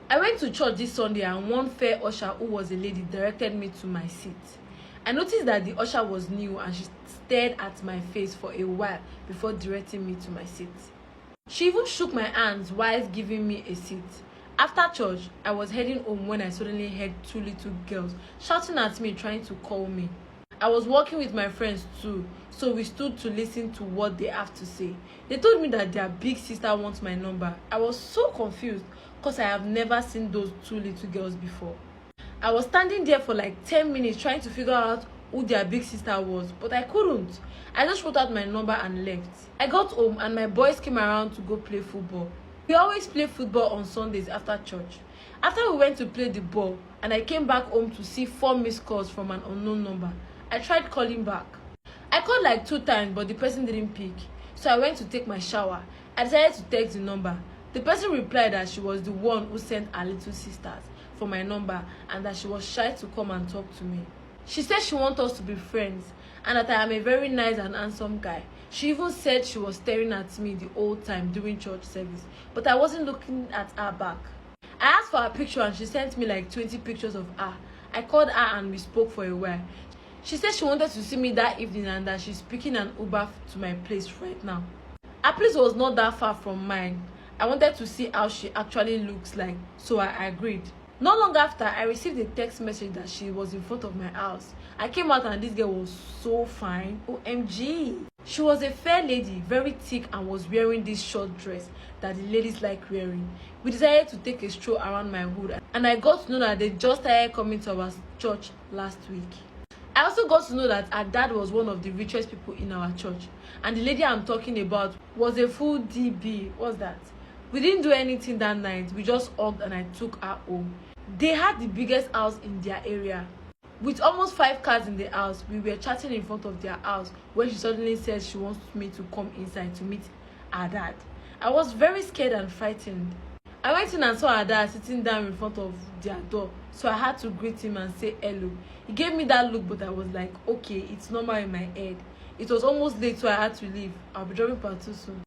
I went to church this Sunday and one fair usher who was a lady directed me to my seat. I noticed that the usher was new and she stared at my face for a while before directing me to my seat. She even shook my hands while giving me a seat. After church, I was heading home when I suddenly heard two little girls shouting at me trying to call me. I was walking with my friends too, so we stood to listen to what they have to say. They told me that their big sister wants my number. I was so confused because I have never seen those two little girls before. I was standing there for like 10 minutes trying to figure out who their big sister was, but I couldn't. I just wrote out my number and left. I got home and my boys came around to go play football. We always play football on Sundays after church. After we went to play the ball and I came back home to see 4 missed calls from an unknown number, I tried calling back. I called like 2 times but the person didn't pick. So I went to take my shower. I decided to text the number. The person replied that she was the one who sent her little sisters for my number and that she was shy to come and talk to me. She said she wants us to be friends and that I am a very nice and handsome guy. She even said she was staring at me the whole time during church service, but I wasn't looking at her back. I asked for her picture and she sent me like 20 pictures of her. I called her and we spoke for a while. She said she wanted to see me that evening and that she's picking an Uber to my place right now. Her place was not that far from mine. I wanted to see how she actually looks like, so I agreed. Not long after, I received a text message that she was in front of my house. I came out and this girl was so fine. OMG! She was a fair lady, very thick, and was wearing this short dress that the ladies like wearing. We decided to take a stroll around my hood and I got to know that they just started coming to our church last week. I also got to know that her dad was one of the richest people in our church and the lady I'm talking about was a full DB. What's that? We didn't do anything that night. We just hugged and I took her home. They had the biggest house in their area. With almost 5 cars in the house, we were chatting in front of their house when she suddenly said she wants me to come inside to meet her dad. I was very scared and frightened. I went in and saw her dad sitting down in front of their door, so I had to greet him and say hello. He gave me that look, but I was like, okay, it's normal in my head. It was almost late, so I had to leave. I'll be dropping part 2 soon.